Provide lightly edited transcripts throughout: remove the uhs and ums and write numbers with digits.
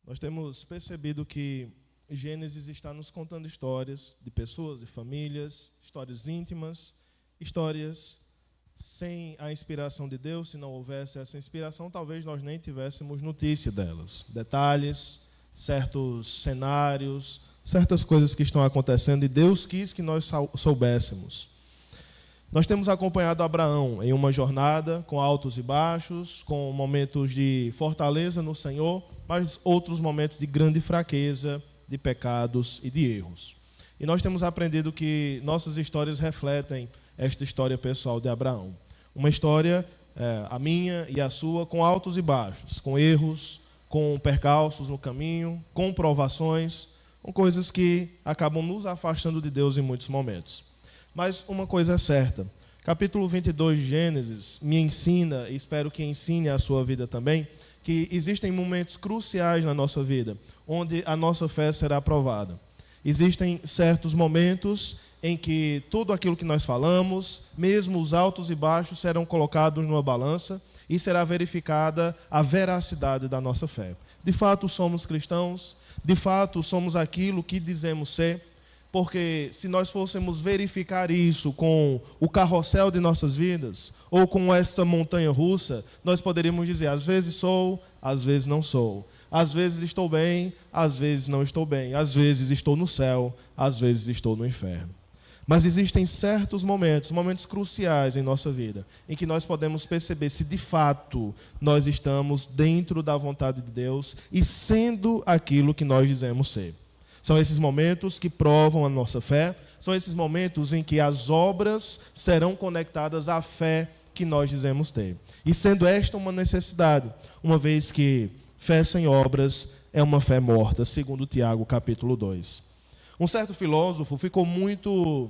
Nós temos percebido que Gênesis está nos contando histórias de pessoas, de famílias, histórias íntimas, histórias sem a inspiração de Deus. Se não houvesse essa inspiração, talvez nós nem tivéssemos notícia delas. Detalhes, certos cenários, certas coisas que estão acontecendo e Deus quis que nós soubéssemos. Nós temos acompanhado Abraão em uma jornada com altos e baixos, com momentos de fortaleza no Senhor, mas outros momentos de grande fraqueza, de pecados e de erros. E nós temos aprendido que nossas histórias refletem esta história pessoal de Abraão. Uma história, a minha e a sua, com altos e baixos, com erros, com percalços no caminho, com provações, com coisas que acabam nos afastando de Deus em muitos momentos. Mas uma coisa é certa, capítulo 22 de Gênesis me ensina, e espero que ensine a sua vida também, que existem momentos cruciais na nossa vida, onde a nossa fé será provada. Existem certos momentos em que tudo aquilo que nós falamos, mesmo os altos e baixos, serão colocados numa balança e será verificada a veracidade da nossa fé. De fato, somos cristãos, de fato, somos aquilo que dizemos ser, porque se nós fôssemos verificar isso com o carrossel de nossas vidas, ou com essa montanha russa, nós poderíamos dizer, às vezes sou, às vezes não sou. Às vezes estou bem, às vezes não estou bem. Às vezes estou no céu, às vezes estou no inferno. Mas existem certos momentos, momentos cruciais em nossa vida, em que nós podemos perceber se de fato nós estamos dentro da vontade de Deus e sendo aquilo que nós dizemos ser. São esses momentos que provam a nossa fé, são esses momentos em que as obras serão conectadas à fé que nós dizemos ter. E sendo esta uma necessidade, uma vez que fé sem obras é uma fé morta, segundo Tiago, capítulo 2. Um certo filósofo ficou muito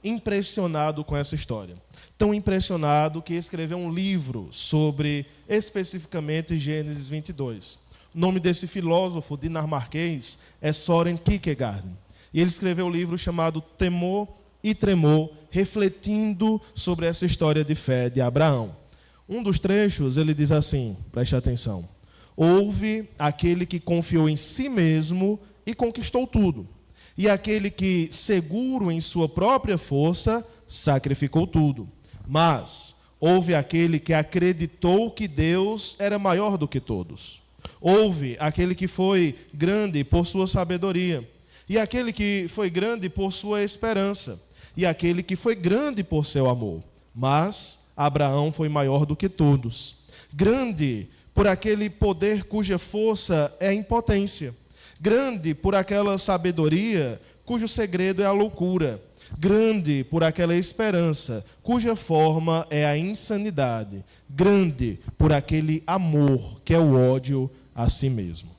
impressionado com essa história. Tão impressionado que escreveu um livro sobre, especificamente, Gênesis 22. O nome desse filósofo dinamarquês é Søren Kierkegaard. E ele escreveu um livro chamado Temor e Tremor, refletindo sobre essa história de fé de Abraão. Um dos trechos, ele diz assim, preste atenção: houve aquele que confiou em si mesmo e conquistou tudo, e aquele que, seguro em sua própria força, sacrificou tudo. Mas houve aquele que acreditou que Deus era maior do que todos. Houve aquele que foi grande por sua sabedoria, e aquele que foi grande por sua esperança, e aquele que foi grande por seu amor. Mas Abraão foi maior do que todos. Grande por aquele poder cuja força é a impotência. Grande por aquela sabedoria cujo segredo é a loucura. Grande por aquela esperança cuja forma é a insanidade. Grande por aquele amor que é o ódio a si mesmo.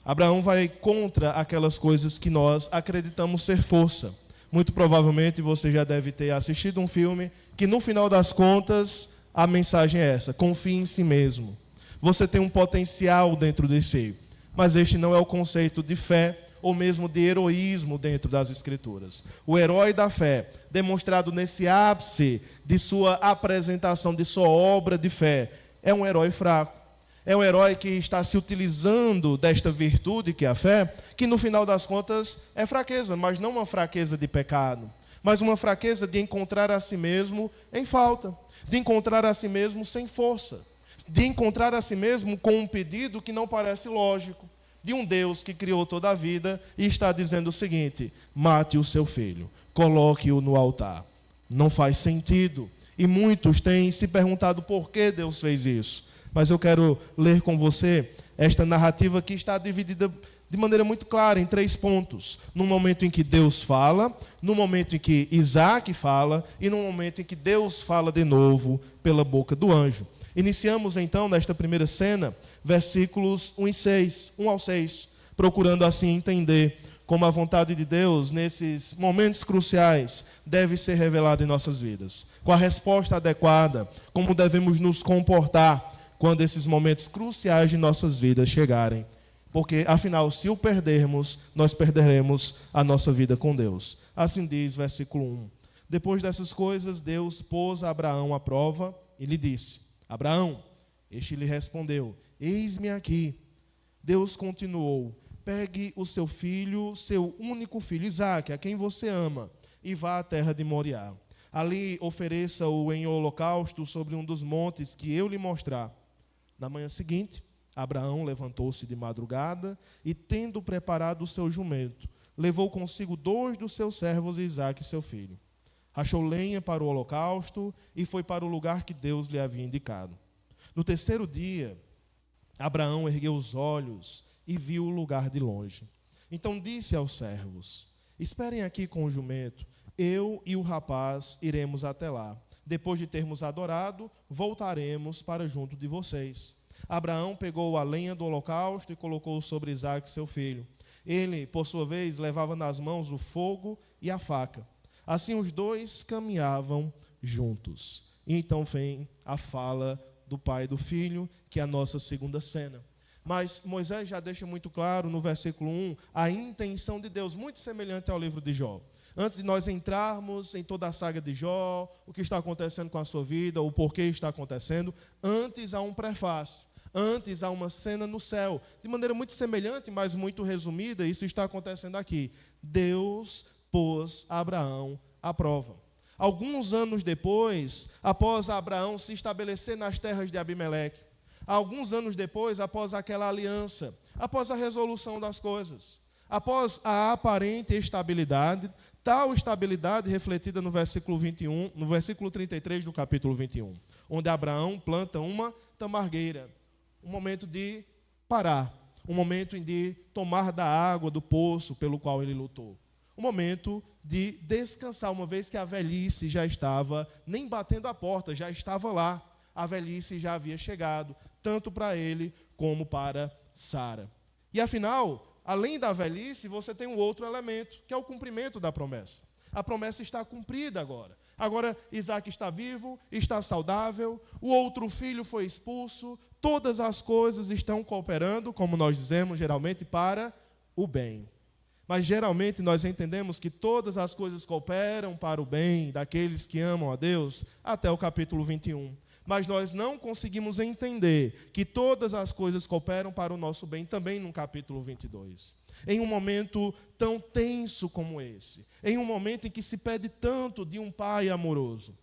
Abraão vai contra aquelas coisas que nós acreditamos ser força. Muito provavelmente você já deve ter assistido um filme que, no final das contas, a mensagem é essa: confie em si mesmo. Você tem um potencial dentro de si, mas este não é o conceito de fé ou mesmo de heroísmo dentro das Escrituras. O herói da fé, demonstrado nesse ápice de sua apresentação, de sua obra de fé, é um herói fraco. É um herói que está se utilizando desta virtude que é a fé, que no final das contas é fraqueza, mas não uma fraqueza de pecado, mas uma fraqueza de encontrar a si mesmo em falta, de encontrar a si mesmo sem força, de encontrar a si mesmo com um pedido que não parece lógico, de um Deus que criou toda a vida e está dizendo o seguinte: mate o seu filho, coloque-o no altar. Não faz sentido. E muitos têm se perguntado por que Deus fez isso. Mas eu quero ler com você esta narrativa que está dividida de maneira muito clara em 3 pontos. No momento em que Deus fala, no momento em que Isaac fala e no momento em que Deus fala de novo pela boca do anjo. Iniciamos então nesta primeira cena, versículos 1 ao 6, procurando assim entender como a vontade de Deus, nesses momentos cruciais, deve ser revelada em nossas vidas. Com a resposta adequada, como devemos nos comportar quando esses momentos cruciais de nossas vidas chegarem. Porque, afinal, se o perdermos, nós perderemos a nossa vida com Deus. Assim diz versículo 1. Depois dessas coisas, Deus pôs Abraão à prova e lhe disse: Abraão, este lhe respondeu: eis-me aqui. Deus continuou: pegue o seu filho, seu único filho, Isaque, a quem você ama, e vá à terra de Moriá. Ali ofereça-o em holocausto sobre um dos montes que eu lhe mostrar. Na manhã seguinte, Abraão levantou-se de madrugada e, tendo preparado o seu jumento, levou consigo 2 dos seus servos e Isaque, seu filho. Rachou lenha para o holocausto e foi para o lugar que Deus lhe havia indicado. No terceiro dia, Abraão ergueu os olhos e viu o lugar de longe. Então disse aos servos: esperem aqui com o jumento, eu e o rapaz iremos até lá. Depois de termos adorado, voltaremos para junto de vocês. Abraão pegou a lenha do holocausto e colocou sobre Isaque, seu filho. Ele, por sua vez, levava nas mãos o fogo e a faca. Assim os dois caminhavam juntos. E então vem a fala do pai e do filho, que é a nossa segunda cena. Mas Moisés já deixa muito claro no versículo 1 a intenção de Deus, muito semelhante ao livro de Jó. Antes de nós entrarmos em toda a saga de Jó, o que está acontecendo com a sua vida, o porquê está acontecendo, antes há um prefácio. Antes há uma cena no céu. De maneira muito semelhante, mas muito resumida, isso está acontecendo aqui. Deus pôs Abraão à prova. Alguns anos depois, após Abraão se estabelecer nas terras de Abimeleque, alguns anos depois, após aquela aliança, após a resolução das coisas, após a aparente estabilidade, tal estabilidade refletida no versículo 21, no versículo 33 do capítulo 21, onde Abraão planta uma tamargueira, um momento de parar, um momento de tomar da água do poço pelo qual ele lutou. Um momento de descansar, uma vez que a velhice já estava nem batendo a porta, já estava lá. A velhice já havia chegado, tanto para ele como para Sara. E afinal, além da velhice, você tem um outro elemento, que é o cumprimento da promessa. A promessa está cumprida agora. Agora Isaque está vivo, está saudável, o outro filho foi expulso, todas as coisas estão cooperando, como nós dizemos geralmente, para o bem. Mas geralmente nós entendemos que todas as coisas cooperam para o bem daqueles que amam a Deus até o capítulo 21. Mas nós não conseguimos entender que todas as coisas cooperam para o nosso bem também no capítulo 22. Em um momento tão tenso como esse, em um momento em que se pede tanto de um pai amoroso,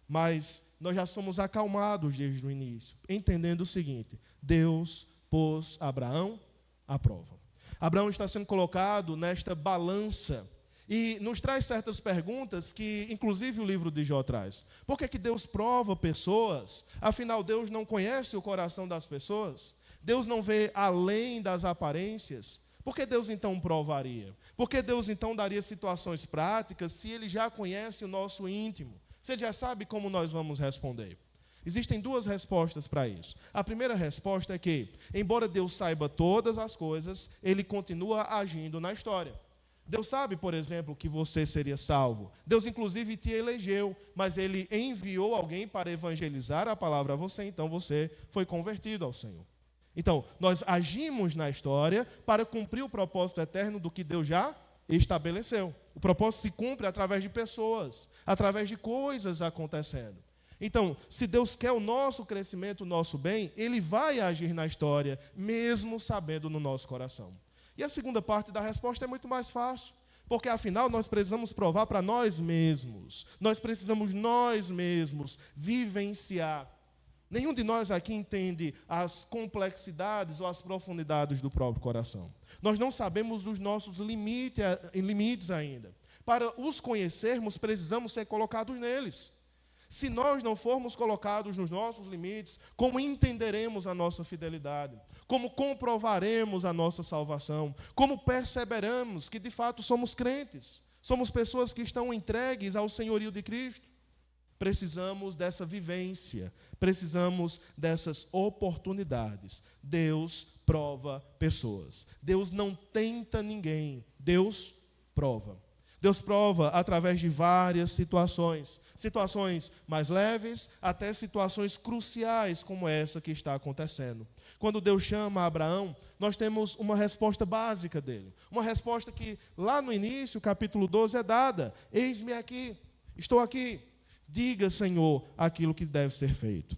mas nós já somos acalmados desde o início, entendendo o seguinte: Deus pôs Abraão à prova. Abraão está sendo colocado nesta balança e nos traz certas perguntas que, inclusive, o livro de Jó traz. Por que Deus prova pessoas? Afinal, Deus não conhece o coração das pessoas? Deus não vê além das aparências? Por que Deus, então, provaria? Por que Deus, então, daria situações práticas se Ele já conhece o nosso íntimo? Se Ele já sabe como nós vamos responder? Existem 2 respostas para isso. A primeira resposta é que, embora Deus saiba todas as coisas, Ele continua agindo na história. Deus sabe, por exemplo, que você seria salvo. Deus, inclusive, te elegeu, mas Ele enviou alguém para evangelizar a palavra a você, então você foi convertido ao Senhor. Então, nós agimos na história para cumprir o propósito eterno do que Deus já estabeleceu. O propósito se cumpre através de pessoas, através de coisas acontecendo. Então, se Deus quer o nosso crescimento, o nosso bem, Ele vai agir na história, mesmo sabendo no nosso coração. E a segunda parte da resposta é muito mais fácil, porque afinal nós precisamos provar para nós mesmos, nós precisamos nós mesmos vivenciar. Nenhum de nós aqui entende as complexidades ou as profundidades do próprio coração. Nós não sabemos os nossos limites ainda. Para os conhecermos, precisamos ser colocados neles. Se nós não formos colocados nos nossos limites, como entenderemos a nossa fidelidade? Como comprovaremos a nossa salvação? Como perceberemos que de fato somos crentes? Somos pessoas que estão entregues ao senhorio de Cristo? Precisamos dessa vivência, precisamos dessas oportunidades. Deus prova pessoas. Deus não tenta ninguém, Deus prova. Deus prova através de várias situações mais leves até situações cruciais como essa que está acontecendo. Quando Deus chama Abraão, nós temos uma resposta básica dele, uma resposta que lá no início, capítulo 12, é dada: eis-me aqui, estou aqui, diga, Senhor, aquilo que deve ser feito.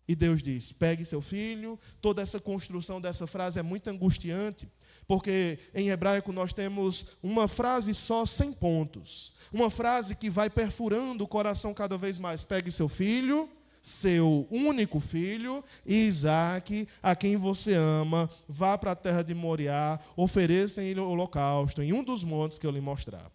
E Deus diz, pegue seu filho. Toda essa construção dessa frase é muito angustiante, porque em hebraico nós temos uma frase só sem pontos. Uma frase que vai perfurando o coração cada vez mais. Pegue seu filho, seu único filho, Isaque, a quem você ama, vá para a terra de Moriá, ofereça em holocausto, em um dos montes que eu lhe mostrar.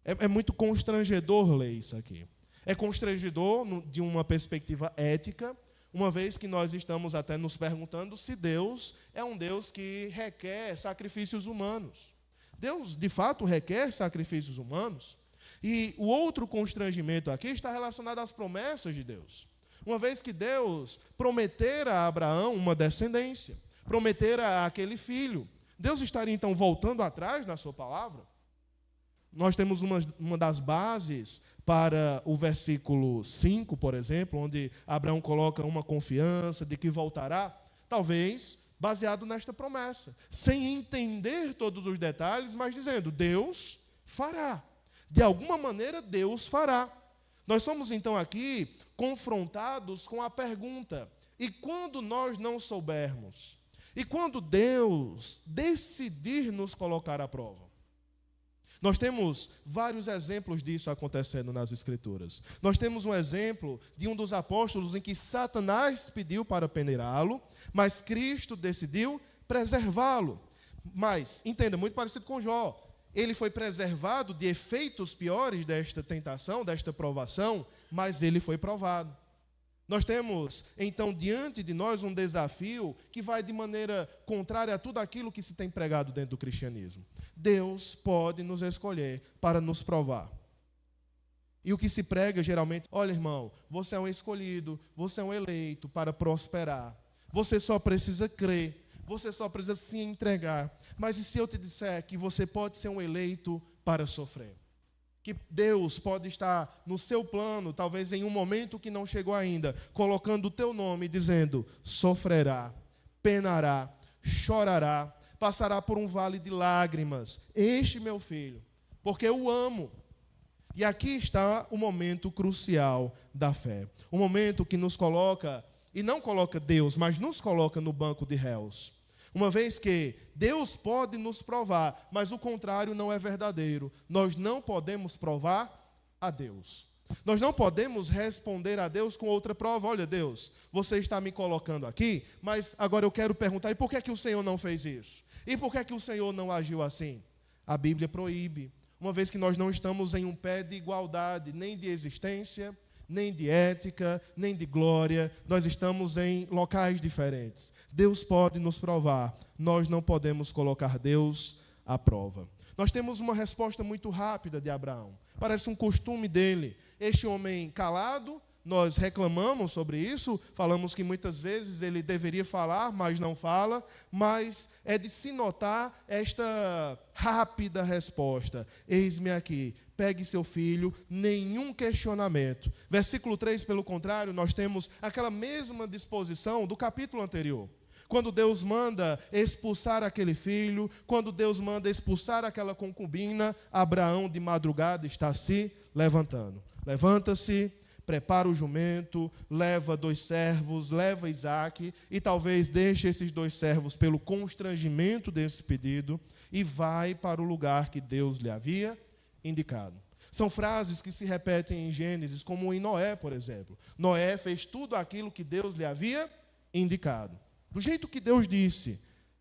É muito constrangedor ler isso aqui. É constrangedor de uma perspectiva ética, uma vez que nós estamos até nos perguntando se Deus é um Deus que requer sacrifícios humanos. Deus, de fato, requer sacrifícios humanos. E o outro constrangimento aqui está relacionado às promessas de Deus. Uma vez que Deus prometera a Abraão uma descendência, prometera aquele filho, Deus estaria então voltando atrás na sua palavra? Nós temos uma das bases para o versículo 5, por exemplo, onde Abraão coloca uma confiança de que voltará, talvez baseado nesta promessa, sem entender todos os detalhes, mas dizendo, Deus fará. De alguma maneira, Deus fará. Nós somos, então, aqui confrontados com a pergunta, e quando nós não soubermos? E quando Deus decidir nos colocar à prova? Nós temos vários exemplos disso acontecendo nas Escrituras. Nós temos um exemplo de um dos apóstolos em que Satanás pediu para peneirá-lo, mas Cristo decidiu preservá-lo. Mas, entenda, muito parecido com Jó. Ele foi preservado de efeitos piores desta tentação, desta provação, mas ele foi provado. Nós temos, então, diante de nós um desafio que vai de maneira contrária a tudo aquilo que se tem pregado dentro do cristianismo. Deus pode nos escolher para nos provar. E o que se prega geralmente, olha, irmão, você é um escolhido, você é um eleito para prosperar. Você só precisa crer, você só precisa se entregar. Mas e se eu te disser que você pode ser um eleito para sofrer? Que Deus pode estar no seu plano, talvez em um momento que não chegou ainda, colocando o teu nome e dizendo, sofrerá, penará, chorará, passará por um vale de lágrimas, este meu filho, porque eu o amo. E aqui está o momento crucial da fé, o momento que nos coloca, e não coloca Deus, mas nos coloca no banco de réus. Uma vez que Deus pode nos provar, mas o contrário não é verdadeiro. Nós não podemos provar a Deus. Nós não podemos responder a Deus com outra prova. Olha, Deus, você está me colocando aqui, mas agora eu quero perguntar, e por que o Senhor não fez isso? E por que o Senhor não agiu assim? A Bíblia proíbe, uma vez que nós não estamos em um pé de igualdade, nem de existência, nem de ética, nem de glória, nós estamos em locais diferentes. Deus pode nos provar, nós não podemos colocar Deus à prova. Nós temos uma resposta muito rápida de Abraão, parece um costume dele. Este homem calado, nós reclamamos sobre isso, falamos que muitas vezes ele deveria falar, mas não fala, mas é de se notar esta rápida resposta. Eis-me aqui, pegue seu filho, nenhum questionamento. Versículo 3, pelo contrário, nós temos aquela mesma disposição do capítulo anterior. Quando Deus manda expulsar aquele filho, quando Deus manda expulsar aquela concubina, Abraão de madrugada está se levantando. Levanta-se, prepara o jumento, leva 2 servos, leva Isaque e talvez deixe esses 2 servos pelo constrangimento desse pedido e vai para o lugar que Deus lhe havia indicado. São frases que se repetem em Gênesis, como em Noé, por exemplo. Noé fez tudo aquilo que Deus lhe havia indicado. Do jeito que Deus disse.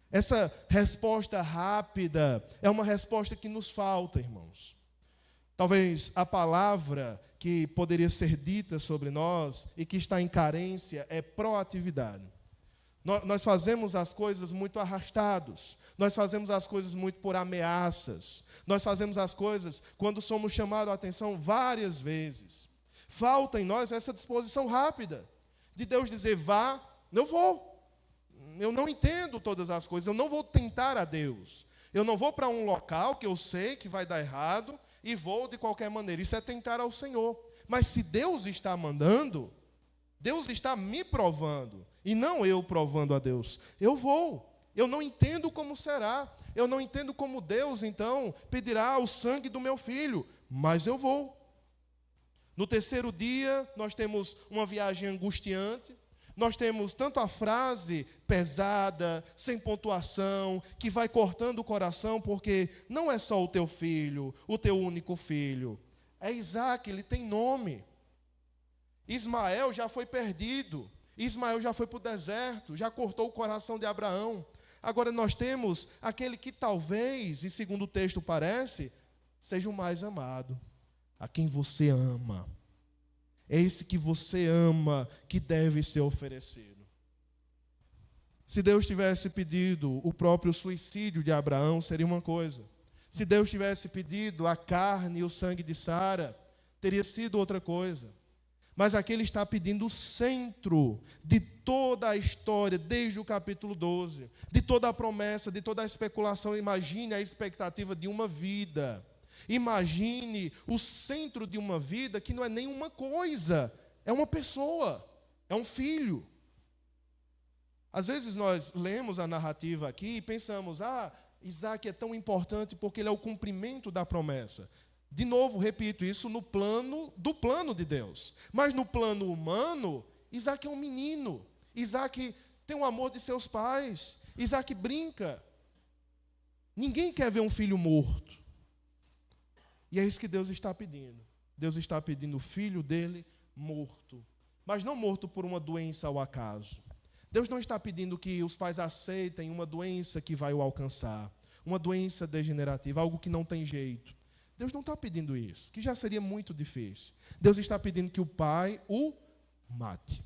Essa resposta rápida é uma resposta que nos falta, irmãos. Talvez a palavra que poderia ser dita sobre nós e que está em carência é proatividade. Nós fazemos as coisas muito arrastados, nós fazemos as coisas muito por ameaças, nós fazemos as coisas quando somos chamados a atenção várias vezes. Falta em nós essa disposição rápida de Deus dizer, vá, eu vou. Eu não entendo todas as coisas, eu não vou tentar a Deus. Eu não vou para um local que eu sei que vai dar errado e vou de qualquer maneira. Isso é tentar ao Senhor. Mas se Deus está mandando, Deus está me provando, e não eu provando a Deus. Eu vou. Eu não entendo como será. Eu não entendo como Deus, então, pedirá o sangue do meu filho. Mas eu vou. No terceiro dia, nós temos uma viagem angustiante. nós temos tanto a frase pesada, sem pontuação, que vai cortando o coração, porque não é só o teu filho, o teu único filho. É Isaac, ele tem nome. Ismael já foi perdido. Ismael já foi para o deserto, já cortou o coração de Abraão. Agora nós temos aquele que talvez, e segundo o texto parece, seja o mais amado, a quem você ama. É esse que você ama que deve ser oferecido. Se Deus tivesse pedido o próprio suicídio de Abraão, seria uma coisa. Se Deus tivesse pedido a carne e o sangue de Sara, teria sido outra coisa. Mas aqui ele está pedindo o centro de toda a história, desde o capítulo 12, de toda a promessa, de toda a especulação. Imagine a expectativa de uma vida. Imagine o centro de uma vida que não é nenhuma coisa, é uma pessoa, é um filho. Às vezes nós lemos a narrativa aqui e pensamos, Isaac é tão importante porque ele é o cumprimento da promessa. De novo, repito, isso no plano de Deus. Mas no plano humano, Isaac é um menino. Isaac tem o amor de seus pais. Isaac brinca. Ninguém quer ver um filho morto. E é isso que Deus está pedindo. Deus está pedindo o filho dele morto. Mas não morto por uma doença ao acaso. Deus não está pedindo que os pais aceitem uma doença que vai o alcançar. Uma doença degenerativa, algo que não tem jeito. Deus não está pedindo isso, que já seria muito difícil. Deus está pedindo que o pai o mate.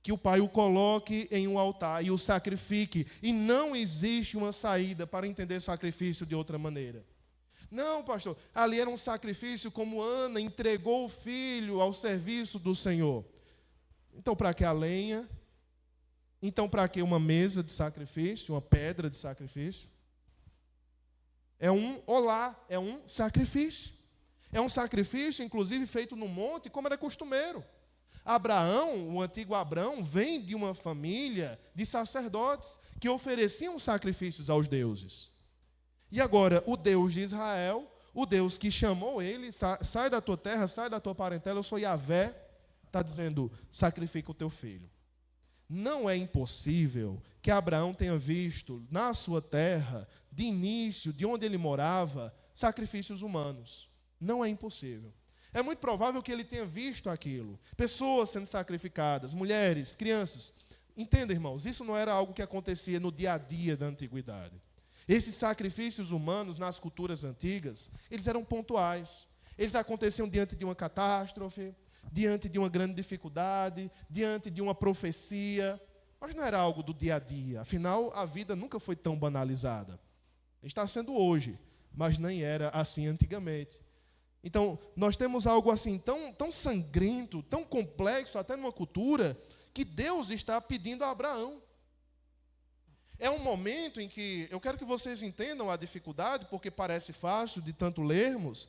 Que o pai o coloque em um altar e o sacrifique. E não existe uma saída para entender sacrifício de outra maneira. Não, pastor, ali era um sacrifício como Ana entregou o filho ao serviço do Senhor. Então, para que a lenha? Então, para que uma mesa de sacrifício, uma pedra de sacrifício? É um olá, é um sacrifício. É um sacrifício, inclusive, feito no monte, como era costumeiro. Abraão, o antigo Abraão, vem de uma família de sacerdotes que ofereciam sacrifícios aos deuses. E agora, o Deus de Israel, o Deus que chamou ele, sai da tua terra, sai da tua parentela, eu sou Yahvé, está dizendo, sacrifica o teu filho. Não é impossível que Abraão tenha visto na sua terra, de início, de onde ele morava, sacrifícios humanos. Não é impossível. É muito provável que ele tenha visto aquilo. Pessoas sendo sacrificadas, mulheres, crianças. Entenda, irmãos, isso não era algo que acontecia no dia a dia da antiguidade. Esses sacrifícios humanos nas culturas antigas, eles eram pontuais. Eles aconteciam diante de uma catástrofe, diante de uma grande dificuldade, diante de uma profecia. Mas não era algo do dia a dia. Afinal, a vida nunca foi tão banalizada. Está sendo hoje, mas nem era assim antigamente. Então, nós temos algo assim tão sangrento, tão complexo, até numa cultura, que Deus está pedindo a Abraão. É um momento em que, eu quero que vocês entendam a dificuldade, porque parece fácil de tanto lermos,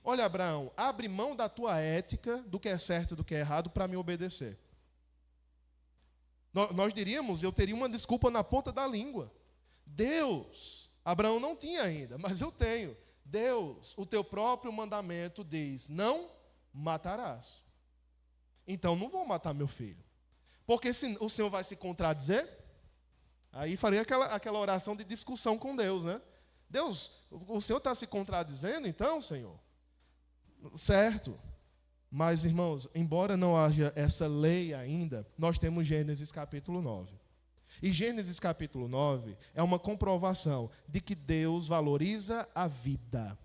olha Abraão, abre mão da tua ética, do que é certo e do que é errado, para me obedecer. Nós diríamos, eu teria uma desculpa na ponta da língua. Deus, Abraão não tinha ainda, mas eu tenho. Deus, o teu próprio mandamento diz, não matarás. Então não vou matar meu filho. Porque se o Senhor vai se contradizer, aí faria aquela oração de discussão com Deus, né? Deus, o Senhor está se contradizendo, então, Senhor? Certo. Mas, irmãos, embora não haja essa lei ainda, nós temos Gênesis capítulo 9. E Gênesis capítulo 9 é uma comprovação de que Deus valoriza a vida.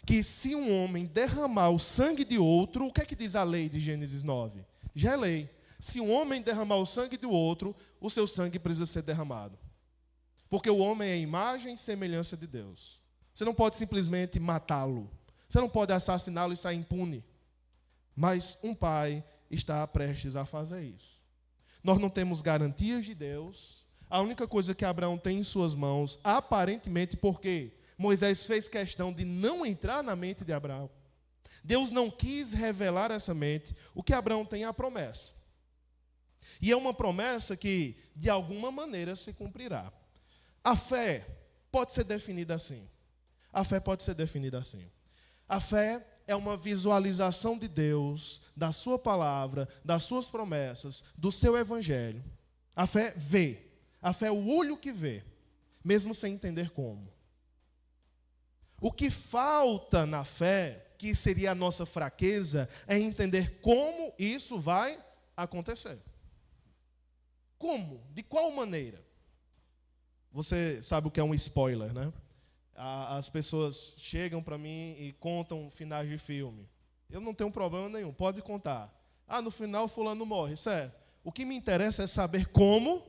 Que se um homem derramar o sangue de outro, o que é que diz a lei de Gênesis 9? Já é lei. Se um homem derramar o sangue do outro, o seu sangue precisa ser derramado. Porque o homem é a imagem e semelhança de Deus. Você não pode simplesmente matá-lo. Você não pode assassiná-lo e sair impune. Mas um pai está prestes a fazer isso. Nós não temos garantias de Deus. A única coisa que Abraão tem em suas mãos, aparentemente, porque Moisés fez questão de não entrar na mente de Abraão. Deus não quis revelar essa mente. O que Abraão tem é a promessa. E é uma promessa que, de alguma maneira, se cumprirá. A fé pode ser definida assim. A fé pode ser definida assim. A fé é uma visualização de Deus, da sua palavra, das suas promessas, do seu evangelho. A fé vê. A fé é o olho que vê, mesmo sem entender como. O que falta na fé, que seria a nossa fraqueza, é entender como isso vai acontecer. Como? De qual maneira? Você sabe o que é um spoiler, né? As pessoas chegam para mim e contam finais de filme. Eu não tenho problema nenhum, pode contar. No final fulano morre, certo? O que me interessa é saber como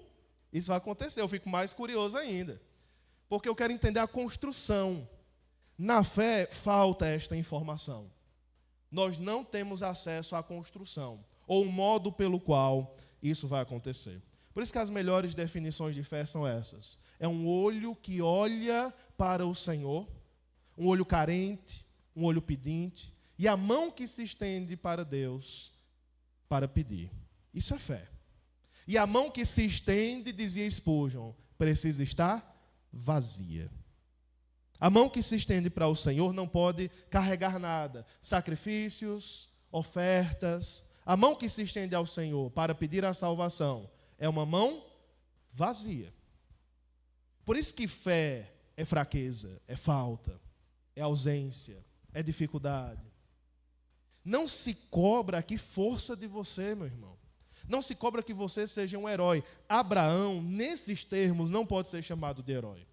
isso vai acontecer. Eu fico mais curioso ainda. Porque eu quero entender a construção. Na fé falta esta informação. Nós não temos acesso à construção, ou o modo pelo qual isso vai acontecer. Por isso que as melhores definições de fé são essas. É um olho que olha para o Senhor, um olho carente, um olho pedinte, e a mão que se estende para Deus para pedir. Isso é fé. E a mão que se estende, dizia Spurgeon, precisa estar vazia. A mão que se estende para o Senhor não pode carregar nada, sacrifícios, ofertas. A mão que se estende ao Senhor para pedir a salvação é uma mão vazia. Por isso que fé é fraqueza, é falta, é ausência, é dificuldade. Não se cobra aqui força de você, meu irmão. Não se cobra que você seja um herói. Abraão, nesses termos, não pode ser chamado de herói.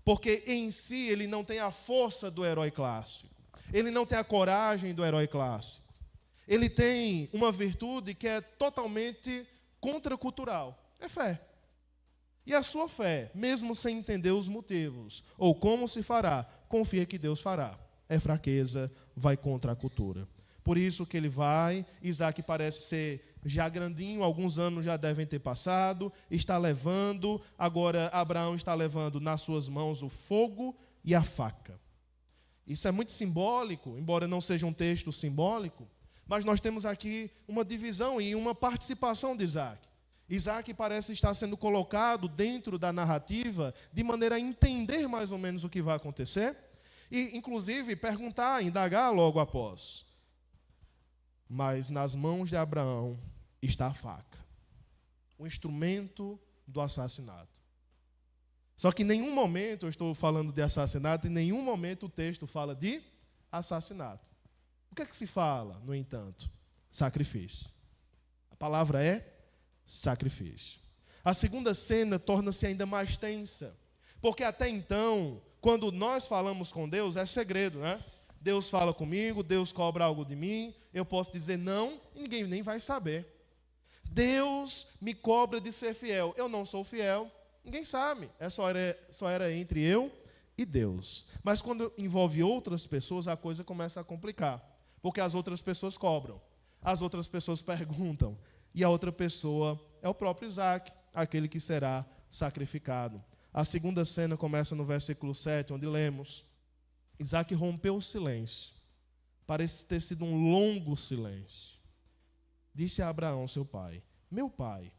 Porque em si ele não tem a força do herói clássico. Ele não tem a coragem do herói clássico. Ele tem uma virtude que é totalmente contracultural. É fé. E a sua fé, mesmo sem entender os motivos ou como se fará, confia que Deus fará. É fraqueza, vai contra a cultura. Por isso que ele vai, Isaac parece ser já grandinho, alguns anos já devem ter passado, está levando, agora Abraão está levando nas suas mãos o fogo e a faca. Isso é muito simbólico, embora não seja um texto simbólico, mas nós temos aqui uma divisão e uma participação de Isaac. Isaac parece estar sendo colocado dentro da narrativa de maneira a entender mais ou menos o que vai acontecer e, inclusive, perguntar, indagar logo após. Mas nas mãos de Abraão está a faca, o instrumento do assassinato. Só que em nenhum momento eu estou falando de assassinato, em nenhum momento o texto fala de assassinato. O que é que se fala, no entanto? Sacrifício. A palavra é sacrifício. A segunda cena torna-se ainda mais tensa, porque até então, quando nós falamos com Deus, é segredo, né? Deus fala comigo, Deus cobra algo de mim, eu posso dizer não e ninguém nem vai saber. Deus me cobra de ser fiel, eu não sou fiel, ninguém sabe, só era entre eu e Deus. Mas quando envolve outras pessoas, a coisa começa a complicar, porque as outras pessoas cobram, as outras pessoas perguntam, e a outra pessoa é o próprio Isaac, aquele que será sacrificado. A segunda cena começa no versículo 7, onde lemos: Isaac rompeu o silêncio. Parece ter sido um longo silêncio. Disse a Abraão, seu pai: meu pai.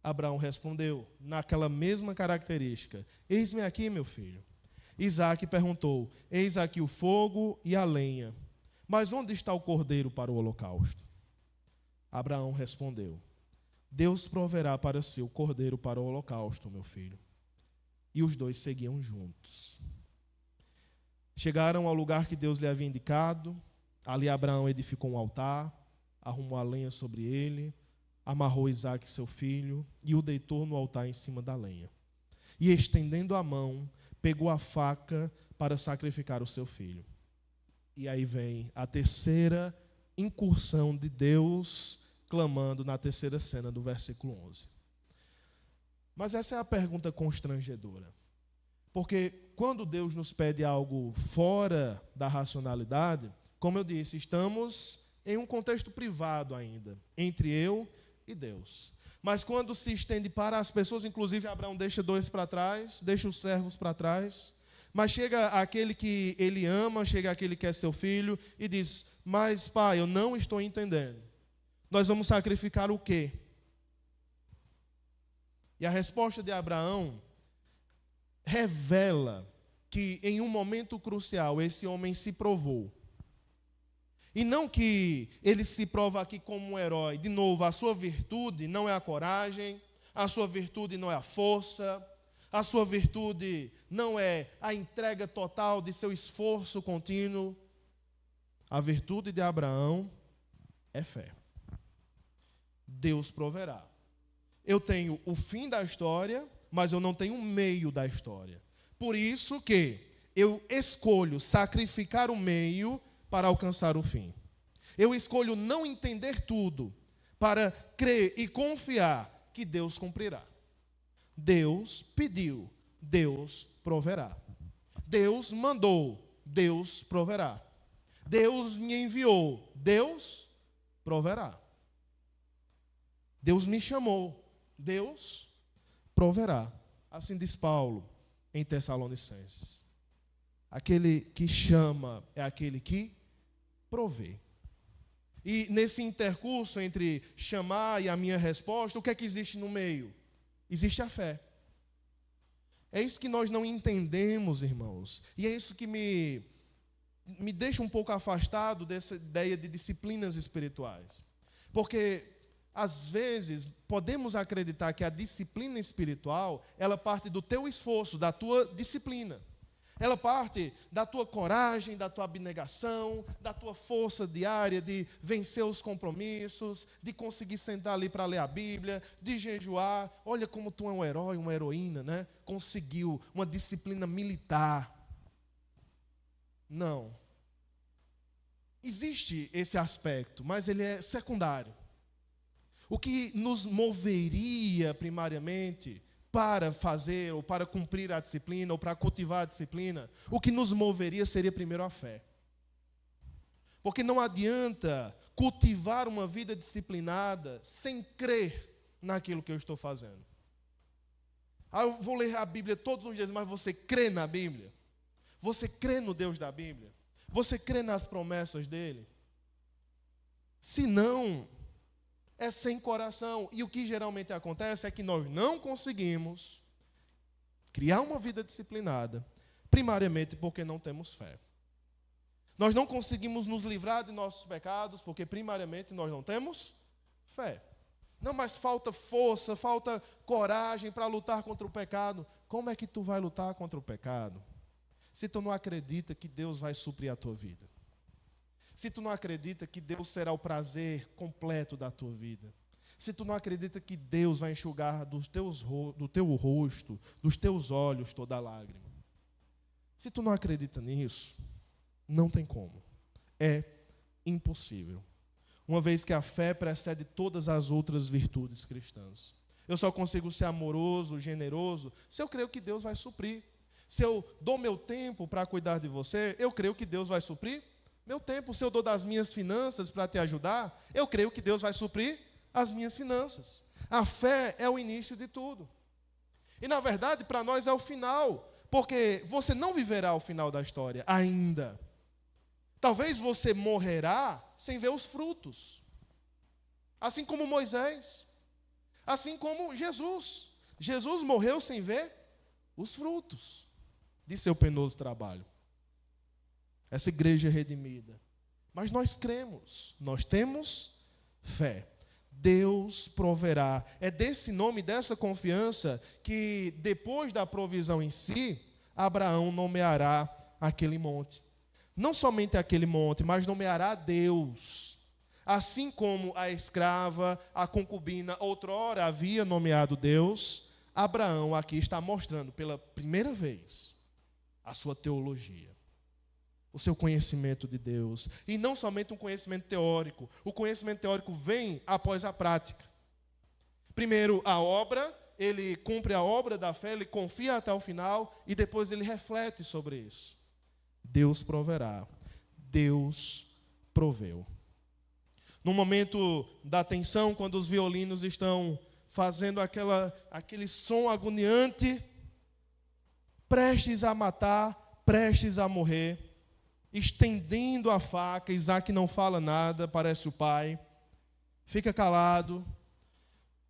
Abraão respondeu, naquela mesma característica: eis-me aqui, meu filho. Isaac perguntou: eis aqui o fogo e a lenha, mas onde está o cordeiro para o holocausto? Abraão respondeu: Deus proverá para si o cordeiro para o holocausto, meu filho. E os dois seguiam juntos. Chegaram ao lugar que Deus lhe havia indicado. Ali Abraão edificou um altar, arrumou a lenha sobre ele, amarrou Isaque, seu filho, e o deitou no altar em cima da lenha. E estendendo a mão, pegou a faca para sacrificar o seu filho. E aí vem a terceira incursão de Deus, clamando na terceira cena do versículo 11. Mas essa é a pergunta constrangedora. Porque quando Deus nos pede algo fora da racionalidade, como eu disse, estamos em um contexto privado ainda, entre eu e Deus. Mas quando se estende para as pessoas, inclusive Abraão deixa dois para trás, deixa os servos para trás, mas chega aquele que ele ama, chega aquele que é seu filho e diz: mas pai, eu não estou entendendo. Nós vamos sacrificar o quê? E a resposta de Abraão revela que em um momento crucial esse homem se provou. E não que ele se prova aqui como um herói. De novo, a sua virtude não é a coragem, a sua virtude não é a força, a sua virtude não é a entrega total de seu esforço contínuo. A virtude de Abraão é fé. Deus proverá. Eu tenho o fim da história, mas eu não tenho o meio da história. Por isso que eu escolho sacrificar o meio para alcançar o fim. Eu escolho não entender tudo para crer e confiar que Deus cumprirá. Deus pediu, Deus proverá. Deus mandou, Deus proverá. Deus me enviou, Deus proverá. Deus me chamou, Deus proverá. Assim diz Paulo em Tessalonicenses. Aquele que chama é aquele que provê. E nesse intercurso entre chamar e a minha resposta, o que é que existe no meio? Existe a fé. É isso que nós não entendemos, irmãos. E é isso que me deixa um pouco afastado dessa ideia de disciplinas espirituais. Porque, às vezes, podemos acreditar que a disciplina espiritual, ela parte do teu esforço, da tua disciplina. Ela parte da tua coragem, da tua abnegação, da tua força diária de vencer os compromissos, de conseguir sentar ali para ler a Bíblia, de jejuar. Olha como tu é um herói, uma heroína, né? Conseguiu uma disciplina militar. Não. Existe esse aspecto, mas ele é secundário. O que nos moveria primariamente para fazer, ou para cumprir a disciplina, ou para cultivar a disciplina, o que nos moveria seria primeiro a fé. Porque não adianta cultivar uma vida disciplinada sem crer naquilo que eu estou fazendo. Eu vou ler a Bíblia todos os dias, mas você crê na Bíblia? Você crê no Deus da Bíblia? Você crê nas promessas dele? Se não, é sem coração. E o que geralmente acontece é que nós não conseguimos criar uma vida disciplinada, primariamente porque não temos fé. Nós não conseguimos nos livrar de nossos pecados porque primariamente nós não temos fé. Não, mas falta força, falta coragem para lutar contra o pecado. Como é que tu vai lutar contra o pecado se tu não acredita que Deus vai suprir a tua vida? Se tu não acredita que Deus será o prazer completo da tua vida. Se tu não acredita que Deus vai enxugar do teu rosto, dos teus olhos toda lágrima. Se tu não acredita nisso, não tem como. É impossível. Uma vez que a fé precede todas as outras virtudes cristãs. Eu só consigo ser amoroso, generoso, se eu creio que Deus vai suprir. Se eu dou meu tempo para cuidar de você, eu creio que Deus vai suprir meu tempo. Se eu dou das minhas finanças para te ajudar, eu creio que Deus vai suprir as minhas finanças. A fé é o início de tudo. E, na verdade, para nós é o final, porque você não viverá o final da história ainda. Talvez você morrerá sem ver os frutos. Assim como Moisés. Assim como Jesus. Jesus morreu sem ver os frutos de seu penoso trabalho. Essa igreja redimida. Mas nós cremos, nós temos fé. Deus proverá. É desse nome, dessa confiança, que depois da provisão em si, Abraão nomeará aquele monte. Não somente aquele monte, mas nomeará Deus. Assim como a escrava, a concubina, outrora havia nomeado Deus, Abraão aqui está mostrando pela primeira vez a sua teologia. O seu conhecimento de Deus. E não somente um conhecimento teórico. O conhecimento teórico vem após a prática. Primeiro, a obra, ele cumpre a obra da fé, ele confia até o final e depois ele reflete sobre isso. Deus proverá. Deus proveu. No momento da tensão, quando os violinos estão fazendo aquele som agoniante, prestes a matar, prestes a morrer, estendendo a faca, Isaac não fala nada, parece o pai, fica calado.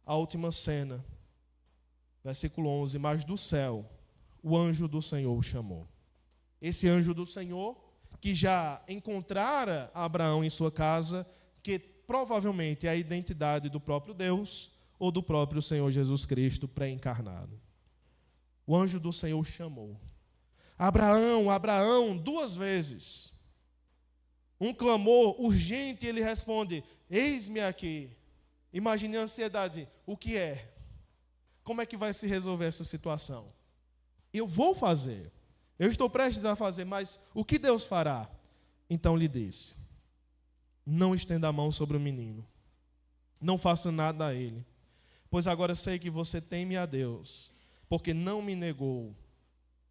A última cena, versículo 11, mas do céu, o anjo do Senhor o chamou. Esse anjo do Senhor, que já encontrara Abraão em sua casa, que provavelmente é a identidade do próprio Deus ou do próprio Senhor Jesus Cristo pré-encarnado. O anjo do Senhor chamou: Abraão, Abraão, 2 vezes. Um clamor urgente, ele responde: eis-me aqui. Imagine a ansiedade. O que é? Como é que vai se resolver essa situação? Eu vou fazer. Eu estou prestes a fazer, mas o que Deus fará? Então lhe disse: não estenda a mão sobre o menino. Não faça nada a ele. Pois agora sei que você teme a Deus, porque não me negou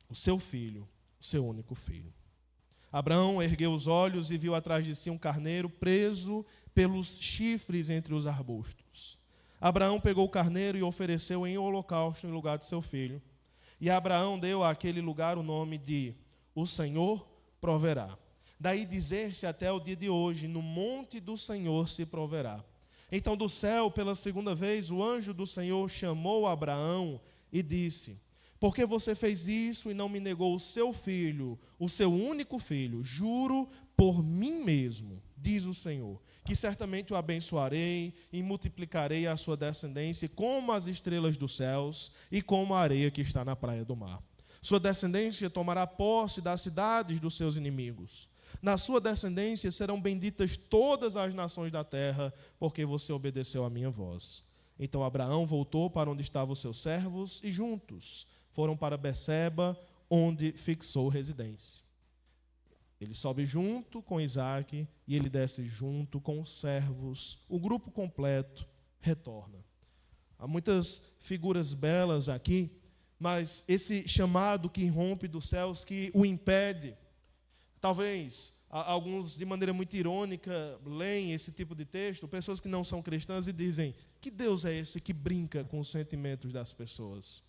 o seu filho, o seu único filho. Abraão ergueu os olhos e viu atrás de si um carneiro preso pelos chifres entre os arbustos. Abraão pegou o carneiro e ofereceu em holocausto em lugar de seu filho. E Abraão deu àquele lugar o nome de O Senhor proverá. Daí dizer-se até o dia de hoje: no monte do Senhor se proverá. Então do céu, pela segunda vez, o anjo do Senhor chamou Abraão e disse: por que você fez isso e não me negou o seu filho, o seu único filho? Juro por mim mesmo, diz o Senhor, que certamente o abençoarei e multiplicarei a sua descendência como as estrelas dos céus e como a areia que está na praia do mar. Sua descendência tomará posse das cidades dos seus inimigos. Na sua descendência serão benditas todas as nações da terra, porque você obedeceu à minha voz. Então Abraão voltou para onde estavam os seus servos e juntos foram para Beceba, onde fixou residência. Ele sobe junto com Isaque e ele desce junto com os servos. O grupo completo retorna. Há muitas figuras belas aqui, mas esse chamado que irrompe dos céus, que o impede. Talvez alguns, de maneira muito irônica, leem esse tipo de texto, pessoas que não são cristãs, e dizem: que Deus é esse que brinca com os sentimentos das pessoas?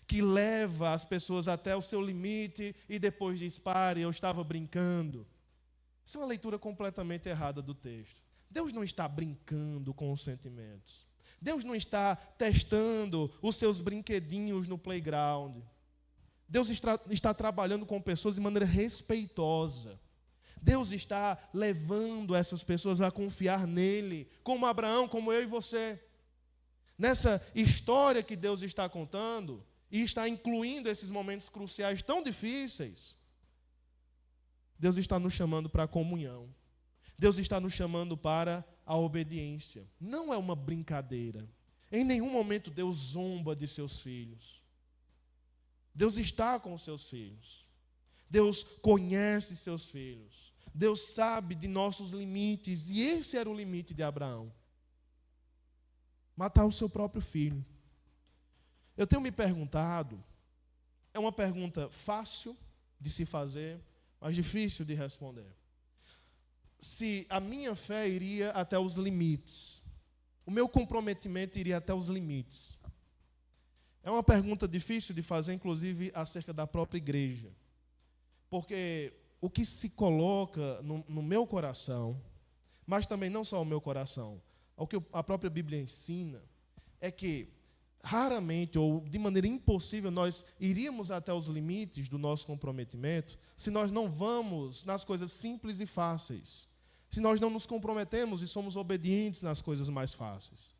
Que leva as pessoas até o seu limite e depois diz: pare, eu estava brincando. Isso é uma leitura completamente errada do texto. Deus não está brincando com os sentimentos. Deus não está testando os seus brinquedinhos no playground. Deus está trabalhando com pessoas de maneira respeitosa. Deus está levando essas pessoas a confiar nele, como Abraão, como eu e você. Nessa história que Deus está contando, e está incluindo esses momentos cruciais tão difíceis, Deus está nos chamando para a comunhão. Deus está nos chamando para a obediência. Não é uma brincadeira. Em nenhum momento Deus zomba de seus filhos. Deus está com seus filhos. Deus conhece seus filhos. Deus sabe de nossos limites. E esse era o limite de Abraão: matar o seu próprio filho. Eu tenho me perguntado, é uma pergunta fácil de se fazer, mas difícil de responder, se a minha fé iria até os limites, o meu comprometimento iria até os limites. É uma pergunta difícil de fazer, inclusive, acerca da própria igreja, porque o que se coloca no meu coração, mas também não só o meu coração, o que a própria Bíblia ensina, é que raramente ou de maneira impossível nós iríamos até os limites do nosso comprometimento se nós não vamos nas coisas simples e fáceis, se nós não nos comprometemos e somos obedientes nas coisas mais fáceis.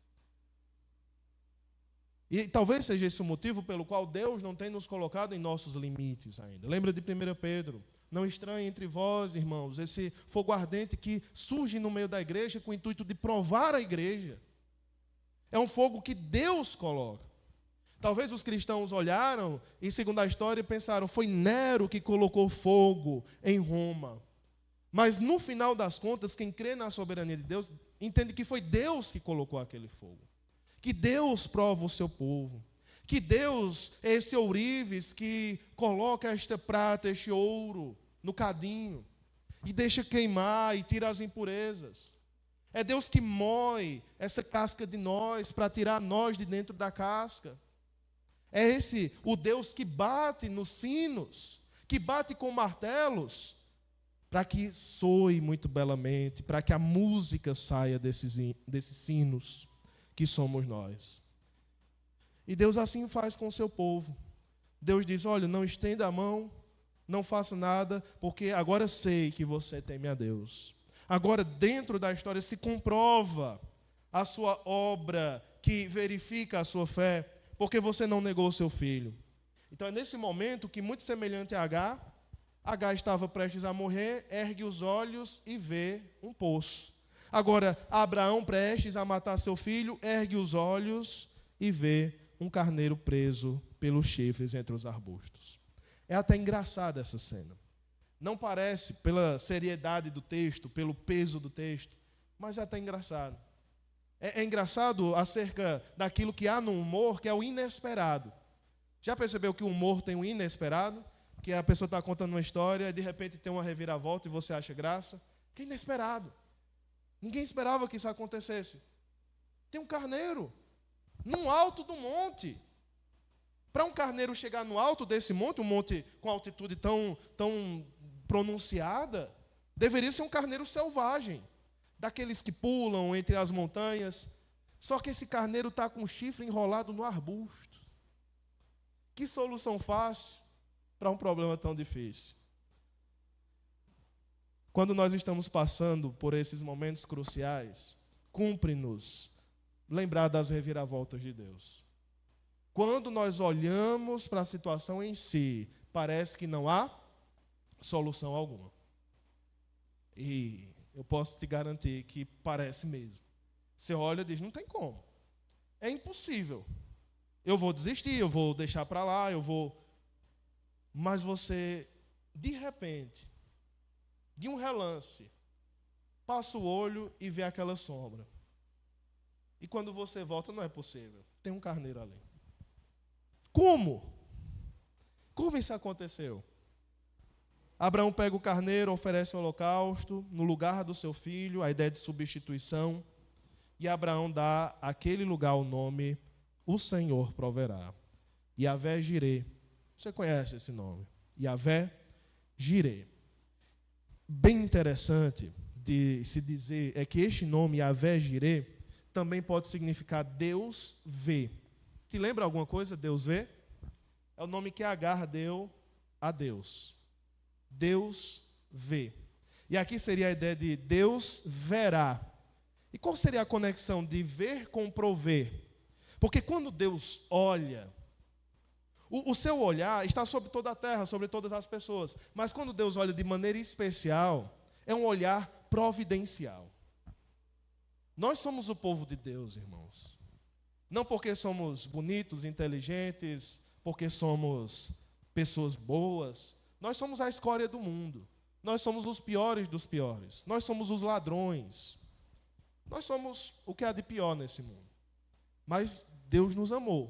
E talvez seja esse o motivo pelo qual Deus não tem nos colocado em nossos limites ainda. Lembra de 1 Pedro? Não estranhe entre vós, irmãos, esse fogo ardente que surge no meio da igreja com o intuito de provar a igreja. É um fogo que Deus coloca. Talvez os cristãos olharam e, segundo a história, pensaram: foi Nero que colocou fogo em Roma. Mas, no final das contas, quem crê na soberania de Deus, entende que foi Deus que colocou aquele fogo. Que Deus prova o seu povo. Que Deus é esse ourives que coloca esta prata, este ouro no cadinho e deixa queimar e tira as impurezas. É Deus que moe essa casca de nós para tirar nós de dentro da casca. É esse o Deus que bate nos sinos, que bate com martelos, para que soe muito belamente, para que a música saia desses sinos que somos nós. E Deus assim faz com o seu povo. Deus diz: olha, não estenda a mão, não faça nada, porque agora sei que você teme a Deus. Agora, dentro da história, se comprova a sua obra que verifica a sua fé, porque você não negou o seu filho. Então é nesse momento que, muito semelhante a Agar estava prestes a morrer, ergue os olhos e vê um poço. Agora, Abraão, prestes a matar seu filho, ergue os olhos e vê um carneiro preso pelos chifres entre os arbustos. É até engraçada essa cena. Não parece, pela seriedade do texto, pelo peso do texto, mas é até engraçado. É engraçado acerca daquilo que há no humor, que é o inesperado. Já percebeu que o humor tem o inesperado? Que a pessoa está contando uma história e de repente tem uma reviravolta e você acha graça? Que é inesperado. Ninguém esperava que isso acontecesse. Tem um carneiro no alto do monte. Para um carneiro chegar no alto desse monte, um monte com altitude tão pronunciada, deveria ser um carneiro selvagem, daqueles que pulam entre as montanhas. Só que esse carneiro está com o chifre enrolado no arbusto. Que solução fácil para um problema tão difícil. Quando nós estamos passando por esses momentos cruciais, cumpre-nos lembrar das reviravoltas de Deus. Quando nós olhamos para a situação em si, parece que não há solução alguma. E eu posso te garantir que parece mesmo. Você olha e diz, não tem como. É impossível. Eu vou desistir, eu vou deixar para lá, Mas você, de repente, de um relance, passa o olho e vê aquela sombra. E quando você volta, não é possível. Tem um carneiro ali. Como? Como isso aconteceu? Abraão pega o carneiro, oferece o holocausto no lugar do seu filho, a ideia de substituição. E Abraão dá àquele lugar o nome, o Senhor proverá. Yavé Jirê. Você conhece esse nome? Yavé Jirê. Bem interessante de se dizer é que este nome, Yavé Jirê, também pode significar Deus vê. Te lembra alguma coisa? Deus vê? É o nome que Agar deu a Deus. Deus vê. E aqui seria a ideia de Deus verá. E qual seria a conexão de ver com prover? Porque quando Deus olha, o seu olhar está sobre toda a terra, sobre todas as pessoas. Mas quando Deus olha de maneira especial, é um olhar providencial. Nós somos o povo de Deus, irmãos. Não porque somos bonitos, inteligentes, porque somos pessoas boas. Nós somos a escória do mundo. Nós somos os piores dos piores. Nós somos os ladrões. Nós somos o que há de pior nesse mundo. Mas Deus nos amou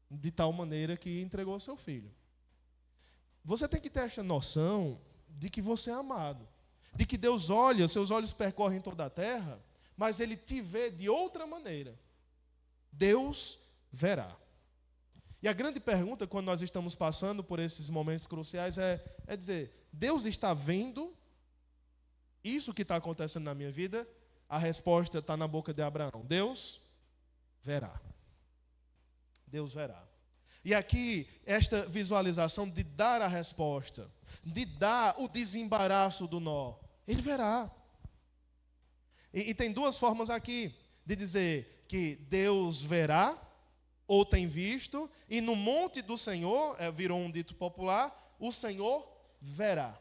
de tal maneira que entregou seu filho. Você tem que ter esta noção de que você é amado. De que Deus olha, seus olhos percorrem toda a terra, mas Ele te vê de outra maneira. Deus verá. E a grande pergunta, quando nós estamos passando por esses momentos cruciais, é dizer, Deus está vendo isso que está acontecendo na minha vida? A resposta está na boca de Abraão. Deus verá. Deus verá. E aqui, esta visualização de dar a resposta, de dar o desembaraço do nó, Ele verá. E tem duas formas aqui de dizer que Deus verá, ou tem visto, e no monte do Senhor, virou um dito popular, o Senhor verá.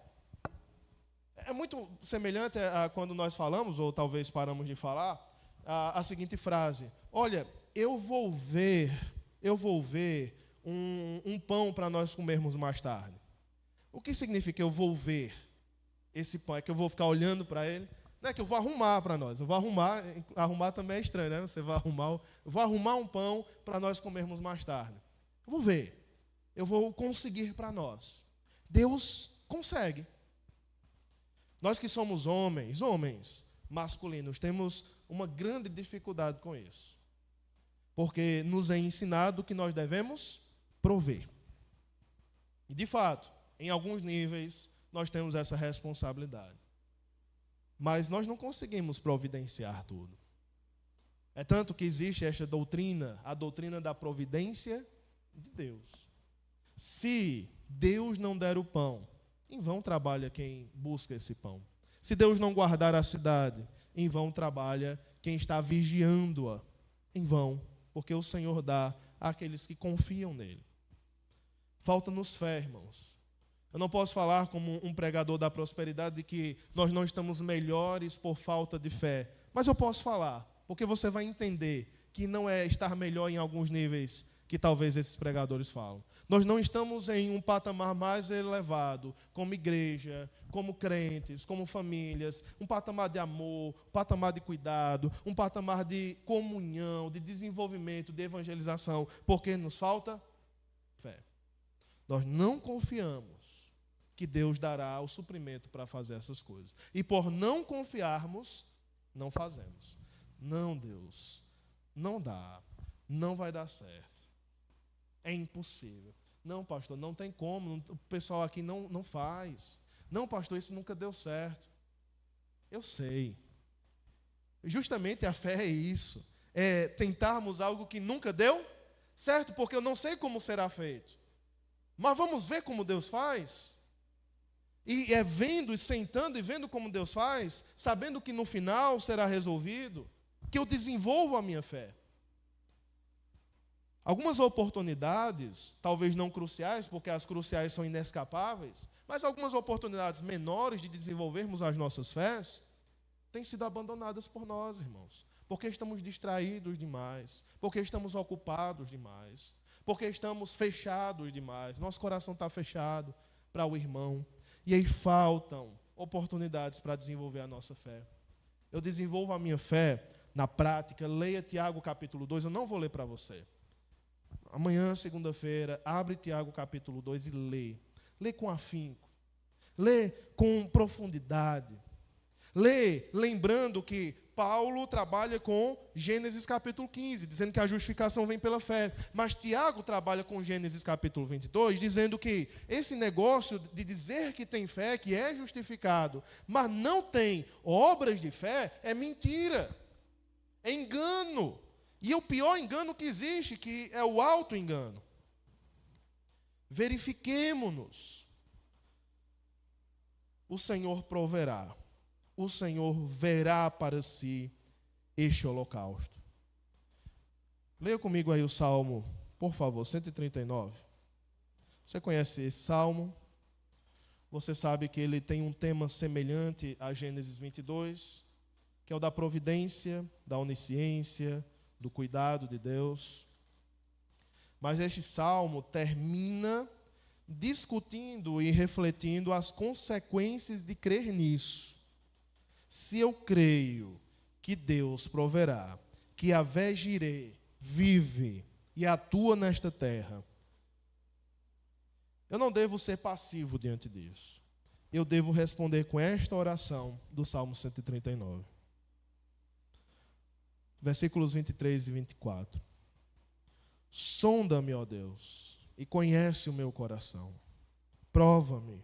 É muito semelhante a quando nós falamos, ou talvez paramos de falar, a seguinte frase: olha, eu vou ver um pão para nós comermos mais tarde. O que significa eu vou ver esse pão? É que eu vou ficar olhando para ele? Não é que eu vou arrumar para nós. Eu vou arrumar também é estranho, né? Você vai arrumar, eu vou arrumar um pão para nós comermos mais tarde. Eu vou ver. Eu vou conseguir para nós. Deus consegue. Nós que somos homens masculinos, temos uma grande dificuldade com isso. Porque nos é ensinado que nós devemos prover. E, de fato, em alguns níveis, nós temos essa responsabilidade. Mas nós não conseguimos providenciar tudo. É tanto que existe esta doutrina, a doutrina da providência de Deus. Se Deus não der o pão, em vão trabalha quem busca esse pão. Se Deus não guardar a cidade, em vão trabalha quem está vigiando-a. Em vão, porque o Senhor dá àqueles que confiam nele. Falta-nos fé, irmãos. Eu não posso falar como um pregador da prosperidade de que nós não estamos melhores por falta de fé. Mas eu posso falar, porque você vai entender que não é estar melhor em alguns níveis que talvez esses pregadores falam. Nós não estamos em um patamar mais elevado, como igreja, como crentes, como famílias, um patamar de amor, um patamar de cuidado, um patamar de comunhão, de desenvolvimento, de evangelização, porque nos falta fé. Nós não confiamos que Deus dará o suprimento para fazer essas coisas. E por não confiarmos, não fazemos. Não, Deus, não dá, não vai dar certo. É impossível. Não, pastor, não tem como, o pessoal aqui não faz. Não, pastor, isso nunca deu certo. Eu sei. Justamente a fé é isso. É tentarmos algo que nunca deu certo, porque eu não sei como será feito. Mas vamos ver como Deus faz. E é vendo, e sentando e vendo como Deus faz, sabendo que no final será resolvido, que eu desenvolvo a minha fé. Algumas oportunidades, talvez não cruciais, porque as cruciais são inescapáveis, mas algumas oportunidades menores de desenvolvermos as nossas fés, têm sido abandonadas por nós, irmãos. Porque estamos distraídos demais, porque estamos ocupados demais, porque estamos fechados demais, nosso coração está fechado para o irmão, e aí faltam oportunidades para desenvolver a nossa fé. Eu desenvolvo a minha fé na prática. Leia Tiago capítulo 2, eu não vou ler para você. Amanhã, segunda-feira, abre Tiago capítulo 2 e lê. Lê com afinco. Lê com profundidade. Lê lembrando que Paulo trabalha com Gênesis capítulo 15, dizendo que a justificação vem pela fé. Mas Tiago trabalha com Gênesis capítulo 22, dizendo que esse negócio de dizer que tem fé, que é justificado, mas não tem obras de fé, é mentira. É engano. E é o pior engano que existe, que é o auto-engano. Verifiquemo-nos. O Senhor proverá. O Senhor verá para si este holocausto. Leia comigo aí o Salmo, por favor, 139. Você conhece esse Salmo? Você sabe que ele tem um tema semelhante a Gênesis 22, que é o da providência, da onisciência, do cuidado de Deus. Mas este salmo termina discutindo e refletindo as consequências de crer nisso. Se eu creio que Deus proverá, que Yahvé Jireh vive e atua nesta terra, eu não devo ser passivo diante disso. Eu devo responder com esta oração do Salmo 139. Versículos 23 e 24. Sonda-me, ó Deus, e conhece o meu coração. Prova-me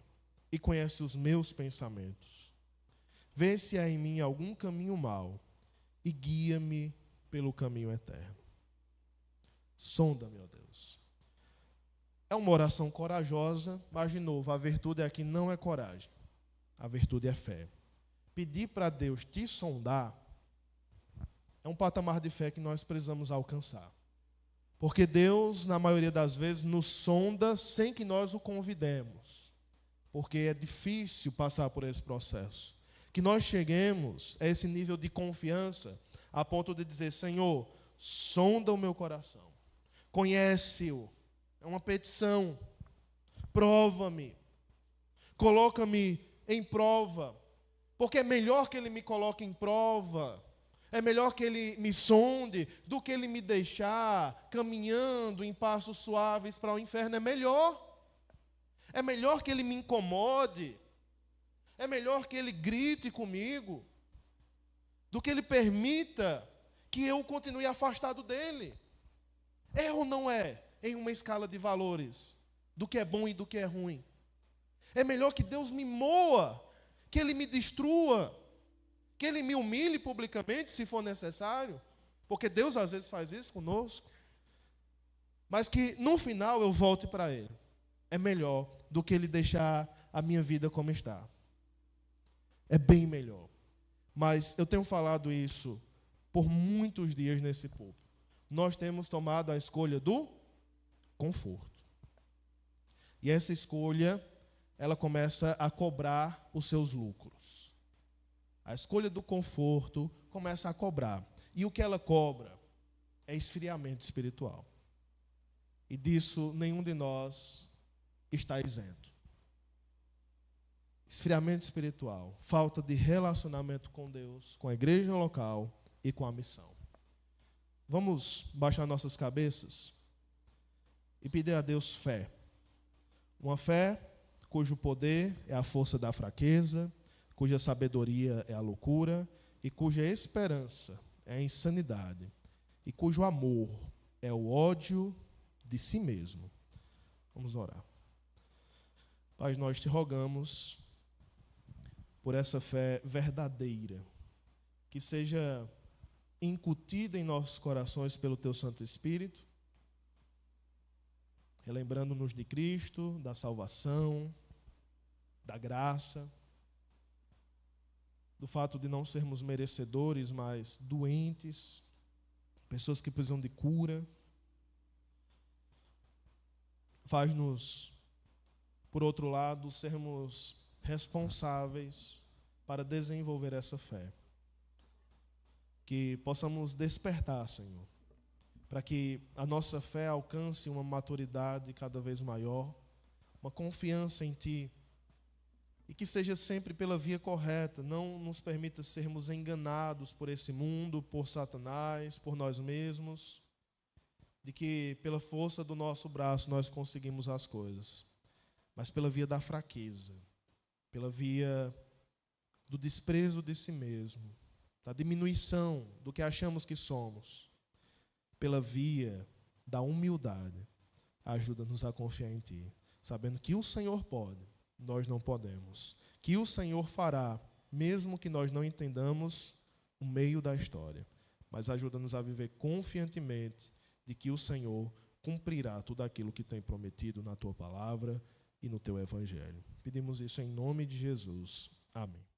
e conhece os meus pensamentos. Vê se há em mim algum caminho mau e guia-me pelo caminho eterno. Sonda-me, ó Deus. É uma oração corajosa, mas de novo, a virtude aqui não é coragem. A virtude é fé. Pedir para Deus te sondar é um patamar de fé que nós precisamos alcançar. Porque Deus, na maioria das vezes, nos sonda sem que nós o convidemos. Porque é difícil passar por esse processo. Que nós cheguemos a esse nível de confiança, a ponto de dizer, Senhor, sonda o meu coração. Conhece-o. É uma petição. Prova-me. Coloca-me em prova. Porque é melhor que Ele me coloque em prova. É melhor que Ele me sonde do que Ele me deixar caminhando em passos suaves para o inferno. É melhor. É melhor que Ele me incomode. É melhor que Ele grite comigo do que Ele permita que eu continue afastado dEle. É ou não é, em uma escala de valores, do que é bom e do que é ruim? É melhor que Deus me moa, que Ele me destrua, que Ele me humilhe publicamente, se for necessário, porque Deus às vezes faz isso conosco, mas que no final eu volte para Ele. é melhor do que ele deixar a minha vida como está. É bem melhor. Mas eu tenho falado isso por muitos dias nesse púlpito. Nós temos tomado a escolha do conforto. E essa escolha, ela começa a cobrar os seus lucros. A escolha do conforto começa a cobrar. E o que ela cobra é esfriamento espiritual. E disso nenhum de nós está isento. Esfriamento espiritual, falta de relacionamento com Deus, com a igreja local e com a missão. Vamos baixar nossas cabeças e pedir a Deus fé. Uma fé cujo poder é a força da fraqueza, cuja sabedoria é a loucura e cuja esperança é a insanidade e cujo amor é o ódio de si mesmo. Vamos orar. Pai, nós te rogamos por essa fé verdadeira, que seja incutida em nossos corações pelo Teu Santo Espírito, relembrando-nos de Cristo, da salvação, da graça, do fato de não sermos merecedores, mas doentes, pessoas que precisam de cura. Faz-nos, por outro lado, sermos responsáveis para desenvolver essa fé. Que possamos despertar, Senhor, para que a nossa fé alcance uma maturidade cada vez maior, uma confiança em Ti, e que seja sempre pela via correta, não nos permita sermos enganados por esse mundo, por Satanás, por nós mesmos, de que pela força do nosso braço nós conseguimos as coisas, mas pela via da fraqueza, pela via do desprezo de si mesmo, da diminuição do que achamos que somos, pela via da humildade, ajuda-nos a confiar em Ti, sabendo que o Senhor pode, nós não podemos, que o Senhor fará, mesmo que nós não entendamos o meio da história, mas ajuda-nos a viver confiantemente de que o Senhor cumprirá tudo aquilo que tem prometido na Tua palavra e no Teu Evangelho. Pedimos isso em nome de Jesus. Amém.